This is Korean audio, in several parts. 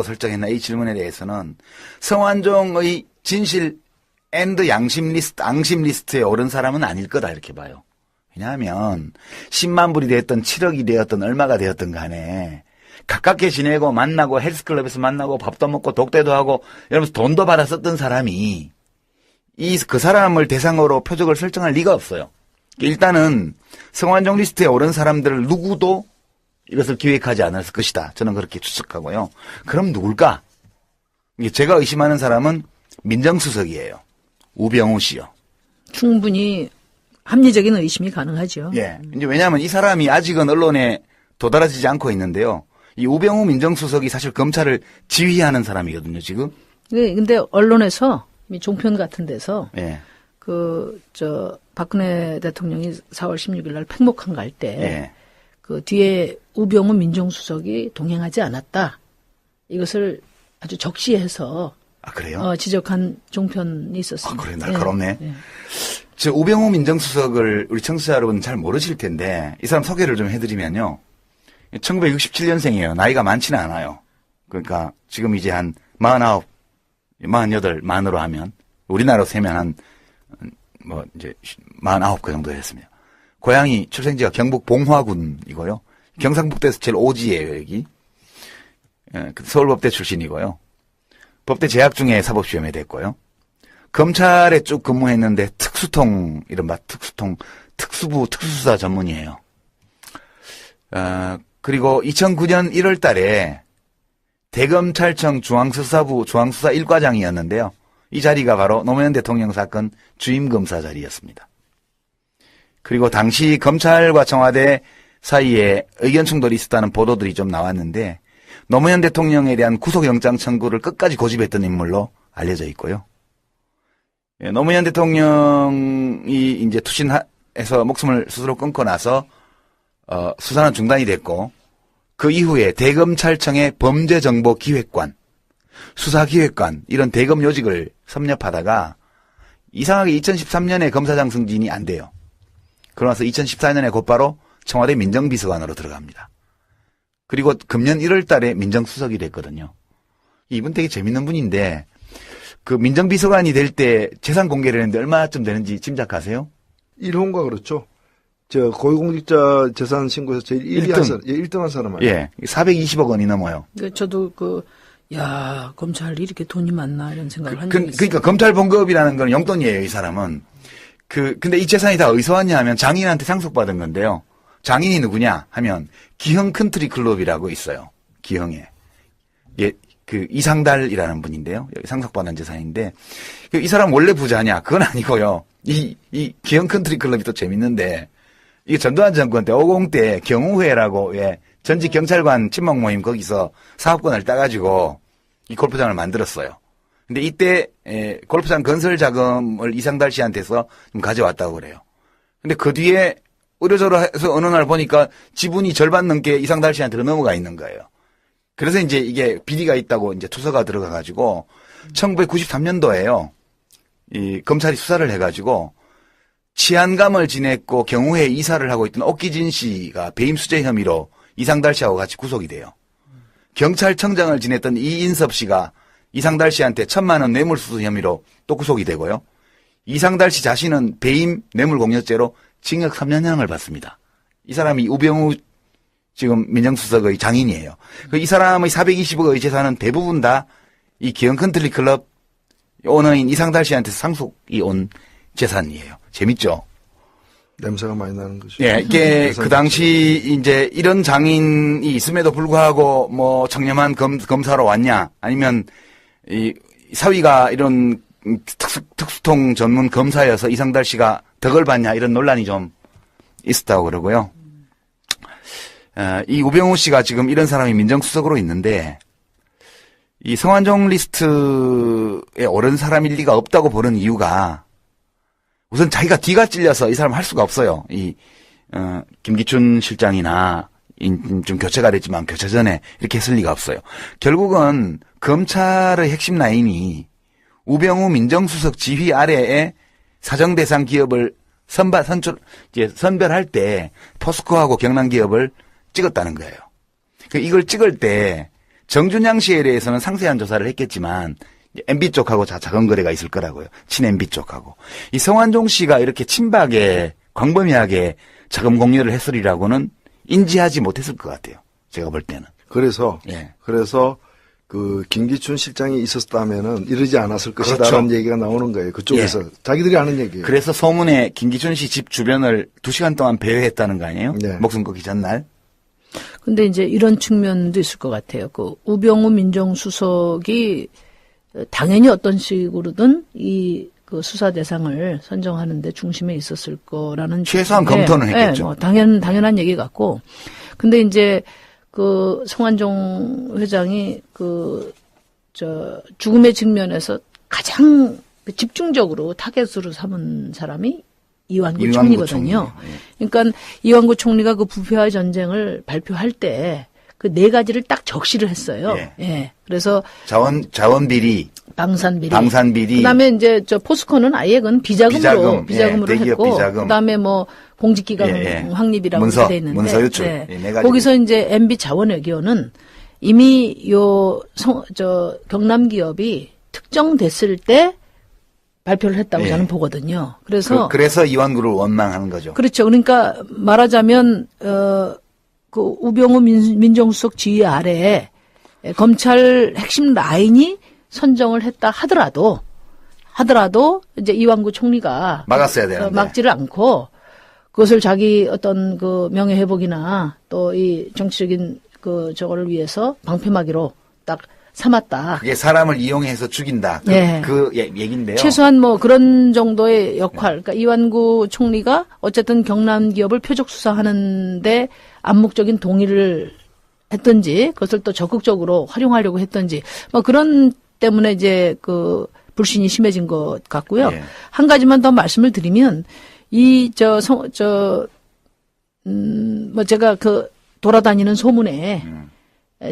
설정했나 이 질문에 대해서는 성완종의 진실 앤드 양심 리스트, 앙심 리스트에 오른 사람은 아닐 거다 이렇게 봐요. 왜냐하면 10만 불이 되었던 7억이 되었던 얼마가 되었던 간에 가깝게 지내고 만나고 헬스클럽에서 만나고 밥도 먹고 독대도 하고 이러면서 돈도 받아 썼던 사람이 그 사람을 대상으로 표적을 설정할 리가 없어요. 일단은 성완종 리스트에 오른 사람들을 누구도 이것을 기획하지 않았을 것이다. 저는 그렇게 추측하고요. 그럼 누굴까? 제가 의심하는 사람은 민정수석이에요. 우병우 씨요. 충분히 합리적인 의심이 가능하죠. 예. 이제 왜냐하면 이 사람이 아직은 언론에 도달하지 않고 있는데요. 이 우병우 민정수석이 사실 검찰을 지휘하는 사람이거든요, 지금. 네, 근데 언론에서 종편 같은 데서 예. 박근혜 대통령이 4월 16일 날 팽목항 갈 때 예. 그 뒤에 우병우 민정수석이 동행하지 않았다. 이것을 아주 적시해서 아, 그래요? 지적한 종편이 있었습니다. 아, 그래, 날카롭네. 네. 저 우병우 민정수석을 우리 청취자 여러분 잘 모르실 텐데 이 사람 소개를 좀 해드리면요. 1967년생이에요. 나이가 많지는 않아요. 그러니까 지금 이제 한 49, 48 만으로 하면 우리나라로 세면 이제 49그 정도 됐습니다. 고향이 출생지가 경북 봉화군이고요. 경상북도에서 제일 오지예요, 여기. 서울법대 출신이고요. 법대 재학 중에 사법시험에 됐고요. 검찰에 쭉 근무했는데 특수통, 이른바 특수통, 특수부, 특수수사 전문이에요. 그리고 2009년 1월 달에 대검찰청 중앙수사부 중앙수사 1과장이었는데요. 이 자리가 바로 노무현 대통령 사건 주임검사 자리였습니다. 그리고 당시 검찰과 청와대 사이에 의견 충돌이 있었다는 보도들이 좀 나왔는데 노무현 대통령에 대한 구속영장 청구를 끝까지 고집했던 인물로 알려져 있고요. 노무현 대통령이 이제 투신해서 목숨을 스스로 끊고 나서 수사는 중단이 됐고 그 이후에 대검찰청의 범죄정보기획관, 수사기획관 이런 대검 요직을 섭렵하다가 이상하게 2013년에 검사장 승진이 안 돼요. 그러면서 2014년에 곧바로 청와대 민정비서관으로 들어갑니다. 그리고 금년 1월 달에 민정수석이 됐거든요. 이분 되게 재밌는 분인데 그 민정비서관이 될 때 재산 공개를 했는데 얼마쯤 되는지 짐작하세요? 1호인가 그렇죠. 저 고위공직자 재산 신고에서 제일 1등 한 사람 아니에요? 예. 420억 원이 넘어요. 저도 검찰이 이렇게 돈이 많나 이런 생각을 한 적이 있어요. 그러니까 검찰 봉급이라는 건 용돈이에요, 이 사람은. 근데 이 재산이 다 어디서 왔냐 하면 장인한테 상속받은 건데요. 장인이 누구냐 하면 기흥 컨트리 클럽이라고 있어요. 기흥에. 예, 이상달이라는 분인데요. 여기 상속받은 재산인데 이 사람 원래 부자냐? 그건 아니고요. 이 기흥 컨트리 클럽이 또 재밌는데 이게 전두환 정권 때 50대 경우회라고 전직 경찰관 친목 모임 거기서 사업권을 따가지고 이 골프장을 만들었어요. 근데 이때 골프장 건설 자금을 이상달 씨한테서 좀 가져왔다고 그래요. 근데 그 뒤에 의료저료해서 어느 날 보니까 지분이 절반 넘게 이상달 씨한테로 넘어가 있는 거예요. 그래서 이제 이게 비리가 있다고 이제 투서가 들어가가지고 1993년도에요. 이 검찰이 수사를 해가지고 치안감을 지냈고 경우회 이사를 하고 있던 옥기진 씨가 배임 수재 혐의로 이상달 씨하고 같이 구속이 돼요. 경찰청장을 지냈던 이인섭 씨가 이상달 씨한테 1,000만 원 뇌물수수 혐의로 또 구속이 되고요. 이상달 씨 자신은 배임 뇌물공여죄로 징역 3년형을 받습니다. 이 사람이 우병우 지금 민정수석의 장인이에요. 이 사람의 420억의 재산은 대부분 다 이 기흥 컨트리 클럽 오너인 이상달 씨한테 상속이 온 재산이에요. 재밌죠? 냄새가 많이 나는 거죠. 예, 이게 그 당시 이제 이런 장인이 있음에도 불구하고 뭐 청렴한 검사로 왔냐 아니면 이 사위가 이런 특수통 전문 검사여서 이상달 씨가 덕을 받냐 이런 논란이 좀 있었다고 그러고요. 이 우병우 씨가 지금 이런 사람이 민정수석으로 있는데 이 성완종 리스트에 오른 사람일 리가 없다고 보는 이유가 우선 자기가 뒤가 찔려서 이 사람 할 수가 없어요. 김기춘 실장이나 좀 교체가 됐지만 교체 전에 이렇게 했을 리가 없어요. 결국은 검찰의 핵심 라인이 우병우 민정수석 지휘 아래에 사정 대상 기업을 선별할 때 포스코하고 경남 기업을 찍었다는 거예요. 이걸 찍을 때 정준양 씨에 대해서는 상세한 조사를 했겠지만 MB 쪽하고 작은 거래가 있을 거라고요. 친 MB 쪽하고. 이 성완종 씨가 이렇게 친박에 광범위하게 자금 공유를 했으리라고는 인지하지 못했을 것 같아요. 제가 볼 때는. 그래서 예. 그 김기춘 실장이 있었다면은 이러지 않았을 것이다라는 그렇죠. 얘기가 나오는 거예요. 그쪽에서 예. 자기들이 아는 얘기예요. 그래서 소문에 김기춘 씨 집 주변을 2시간 동안 배회했다는 거 아니에요? 네. 목숨 끊기 전날. 근데 이제 이런 측면도 있을 것 같아요. 그 우병우 민정수석이 당연히 어떤 식으로든 그 수사 대상을 선정하는데 중심에 있었을 거라는 최소한 검토는 했겠죠. 뭐 당연한 얘기 같고. 근데 이제 그 성완종 회장이 죽음의 직면에서 가장 집중적으로 타겟으로 삼은 사람이 이완구 총리거든요. 총리. 그러니까 이완구 총리가 그 부패와 전쟁을 발표할 때 그 네 가지를 딱 적시를 했어요. 예. 예. 그래서 자원 비리, 방산비리. 그다음에 이제 포스코는 아예 그건 비자금으로 예, 했고. 비자금. 그다음에 뭐 공직기강 확립이라고 돼 있는데. 문서 유출. 네, 네 가지. 거기서 이제 MB 자원외교는 이미 경남 기업이 특정됐을 때 발표를 했다고 예. 저는 보거든요. 그래서 이완구를 원망하는 거죠. 그렇죠. 그러니까 말하자면 그 우병우 민정수석 지휘 아래에 검찰 핵심 라인이 선정을 했다 하더라도 이제 이완구 총리가 막았어야 되는데. 막지를 않고 그것을 자기 어떤 그 명예 회복이나 또 이 정치적인 그 저거를 위해서 방패막이로 딱 삼았다. 그게 사람을 이용해서 죽인다. 그 얘기인데요. 최소한 뭐 그런 정도의 역할. 그러니까 이완구 총리가 어쨌든 경남 기업을 표적 수사하는데 암묵적인 동의를 했든지 그것을 또 적극적으로 활용하려고 했든지 뭐 그런 때문에 이제 그 불신이 심해진 것 같고요. 예. 한 가지만 더 말씀을 드리면 뭐 제가 그 돌아다니는 소문에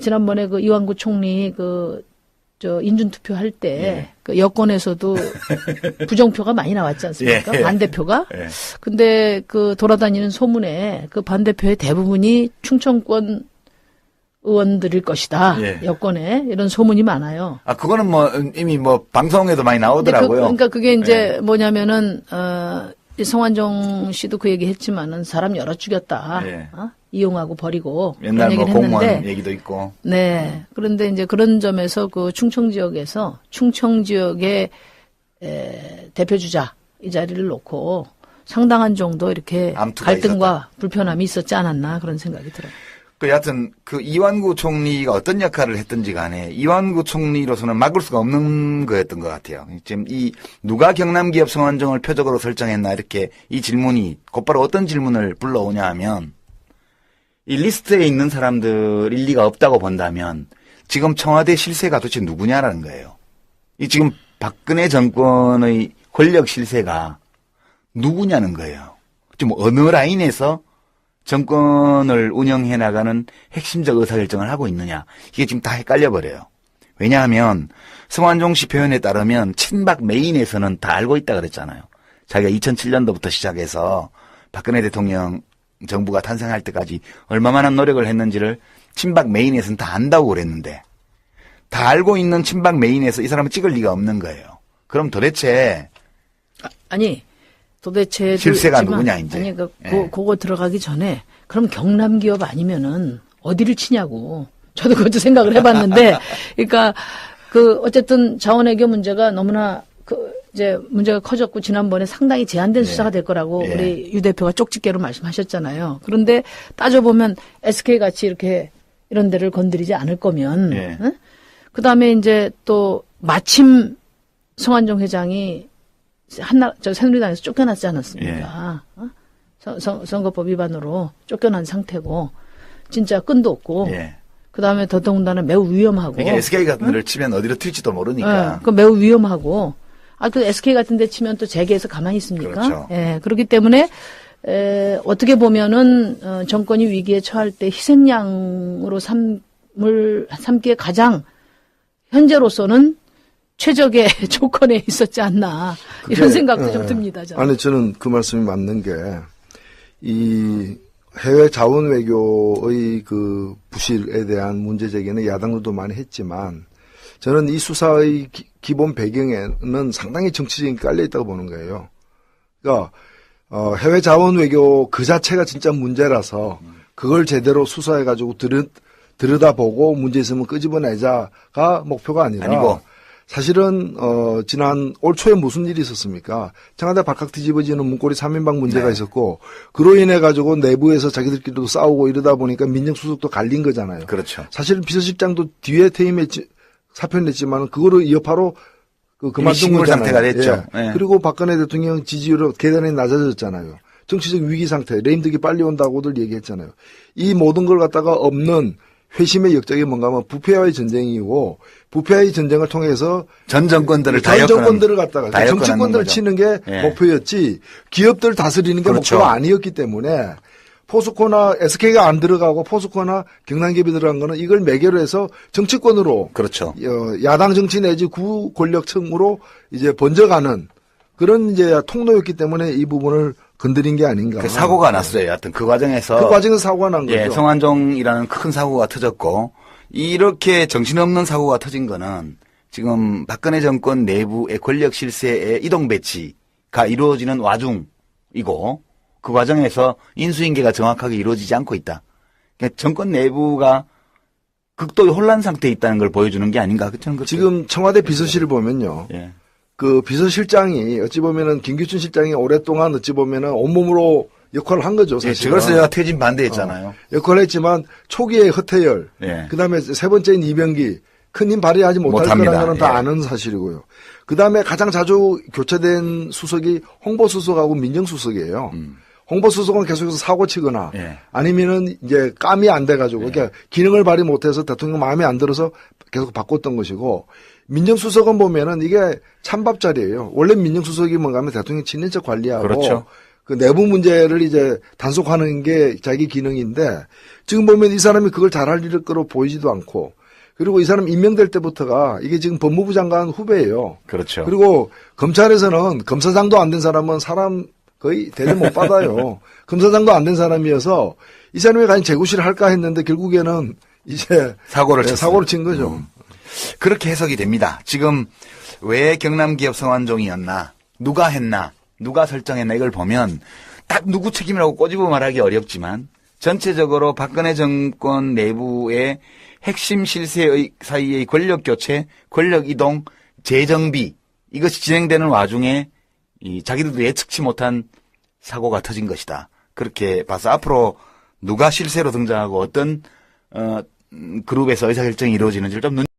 지난번에 그 이완구 총리 인준 투표할 때 그 여권에서도 부정표가 많이 나왔지 않습니까? 예. 반대표가. 예. 근데 그 돌아다니는 소문에 그 반대표의 대부분이 충청권 의원들일 것이다. 예. 여권에 이런 소문이 많아요. 아, 그거는 뭐 이미 뭐 방송에도 많이 나오더라고요. 그러니까 그게 이제 뭐냐면은 이 성완종 씨도 그 얘기 했지만은 사람 여러 죽였다. 예. 이용하고 버리고 옛날 그런 뭐 얘기를 공무원 했는데 얘기도 있고. 네. 그런데 이제 그런 점에서 그 충청 지역의 대표 주자 이 자리를 놓고 상당한 정도 이렇게 암투가 갈등과 있었다. 불편함이 있었지 않았나 그런 생각이 들어요. 여하튼 그 이완구 총리가 어떤 역할을 했든지 간에 이완구 총리로서는 막을 수가 없는 거였던 것 같아요. 지금 누가 경남기업 성완종을 표적으로 설정했나 이렇게 이 질문이 곧바로 어떤 질문을 불러오냐 하면 이 리스트에 있는 사람들 일리가 없다고 본다면 지금 청와대 실세가 도대체 누구냐라는 거예요. 이 지금 박근혜 정권의 권력 실세가 누구냐는 거예요. 지금 어느 라인에서 정권을 운영해 나가는 핵심적 의사결정을 하고 있느냐. 이게 지금 다 헷갈려 버려요. 왜냐하면 성완종 씨 표현에 따르면 친박 메인에서는 다 알고 있다 그랬잖아요. 자기가 2007년도부터 시작해서 박근혜 대통령 정부가 탄생할 때까지 얼마만한 노력을 했는지를 친박 메인에서는 다 안다고 그랬는데 다 알고 있는 친박 메인에서 이 사람을 찍을 리가 없는 거예요. 그럼 도대체 도대체 실세가 누구냐 이제. 아니 그거 들어가기 전에 그럼 경남 기업 아니면은 어디를 치냐고 저도 그것도 생각을 해봤는데 그러니까 어쨌든 자원외교 문제가 너무나 이제 문제가 커졌고 지난번에 상당히 제한된 수사가 될 거라고 우리 유 대표가 쪽집게로 말씀하셨잖아요. 그런데 따져보면 SK 같이 이렇게 이런 데를 건드리지 않을 거면 응? 그다음에 이제 또 마침 성완종 회장이 새누리당에서 쫓겨났지 않았습니까? 선거법 위반으로 쫓겨난 상태고 진짜 끈도 없고 그다음에 더더군다나 매우 위험하고 그러니까 SK 같은 데를 치면 어디로 튈지도 모르니까. 그 매우 위험하고 그 SK 같은 데 치면 또 재계에서 가만히 있습니까? 그렇죠. 그렇기 때문에 어떻게 보면은 정권이 위기에 처할 때 희생양으로 삼기에 가장 현재로서는 최적의 조건에 있었지 않나 이런 생각도 좀 듭니다. 저는. 아니 저는 그 말씀이 맞는 게 해외 자원 외교의 그 부실에 대한 문제 제기는 야당들도 많이 했지만 저는 이 수사의 기본 배경에는 상당히 정치적인 게 깔려 있다고 보는 거예요. 그러니까 해외 자원 외교 그 자체가 진짜 문제라서 그걸 제대로 수사해 가지고 들여다보고 문제 있으면 끄집어내자가 목표가 아니고 사실은 지난 올 초에 무슨 일이 있었습니까? 청와대 발칵 뒤집어지는 문고리 3인방 문제가 네. 있었고 그로 인해 가지고 내부에서 자기들끼리도 싸우고 이러다 보니까 민정수석도 갈린 거잖아요. 그렇죠. 사실은 비서실장도 뒤에 퇴임했지 사표를 냈지만 그거를 여파로 그만둔 식물 거잖아요. 상태가 됐죠. 예. 예. 그리고 박근혜 대통령 지지율은 계단에 낮아졌잖아요. 정치적 위기 상태, 레임덕이 빨리 온다고들 얘기했잖아요. 이 모든 걸 갖다가 없는 회심의 역적이 뭔가 하면 부패와의 전쟁이고 부패와의 전쟁을 통해서 전 정권들을 다 전 엮어놓은, 정권들을 갖다가 다 엮어놓는 정치권들을 거죠. 치는 게 예. 목표였지 기업들 다스리는 게 그렇죠. 목표가 아니었기 때문에 포스코나 SK가 안 들어가고 포스코나 경남기업이 들어간 거는 이걸 매개로 해서 정치권으로 그렇죠. 야당 정치 내지 구 권력층으로 이제 번져가는 그런 이제 통로였기 때문에 이 부분을 건드린 게 아닌가. 그 사고가 났어요. 여하튼 그 과정에서 그 과정에서 사고가 난 거죠. 예, 성완종이라는 큰 사고가 터졌고 이렇게 정신없는 사고가 터진 거는 지금 박근혜 정권 내부의 권력 실세의 이동 배치가 이루어지는 와중이고 그 과정에서 인수인계가 정확하게 이루어지지 않고 있다. 그러니까 정권 내부가 극도의 혼란 상태에 있다는 걸 보여주는 게 아닌가. 저는 그렇게 지금 청와대 비서실을 보면요. 예. 그 비서실장이 어찌 보면은 김기춘 실장이 오랫동안 어찌 보면은 온몸으로 역할을 한 거죠. 예, 사실. 저걸서야 퇴진 반대했잖아요. 역할을 했지만 초기에 허태열, 예. 그다음에 세 번째인 이병기 큰 힘 발휘하지 못할 못합니다. 거라는 건 다 예. 아는 사실이고요. 그다음에 가장 자주 교체된 수석이 홍보수석하고 민정수석이에요. 홍보수석은 계속해서 사고 치거나 예. 아니면은 이제 감이 안 돼가지고 그러니까 기능을 발휘 못해서 대통령 마음에 안 들어서 계속 바꿨던 것이고 민정수석은 보면은 이게 찬밥자리예요. 원래 민정수석이 뭔가 하면 대통령 친인척 관리하고 그렇죠. 그 내부 문제를 이제 단속하는 게 자기 기능인데 지금 보면 이 사람이 그걸 잘할 일 거로 보이지도 않고 그리고 이 사람 임명될 때부터가 이게 지금 법무부 장관 후배예요. 그렇죠. 그리고 검찰에서는 검사장도 안 된 사람은 사람 거의 대접 못 받아요. 검사장도 안 된 사람이어서 이 사람이 과연 재구실을 할까 했는데 결국에는 이제 사고를 네, 쳤어요. 사고를 친 거죠. 그렇게 해석이 됩니다. 지금 왜 경남기업 성완종이었나, 누가 했나, 누가 설정했나 이걸 보면 딱 누구 책임이라고 꼬집어 말하기 어렵지만 전체적으로 박근혜 정권 내부의 핵심 실세 사이의 권력 교체, 권력 이동, 재정비 이것이 진행되는 와중에 이 자기들도 예측치 못한 사고가 터진 것이다. 그렇게 봐서 앞으로 누가 실세로 등장하고 어떤 그룹에서 의사결정이 이루어지는지를 좀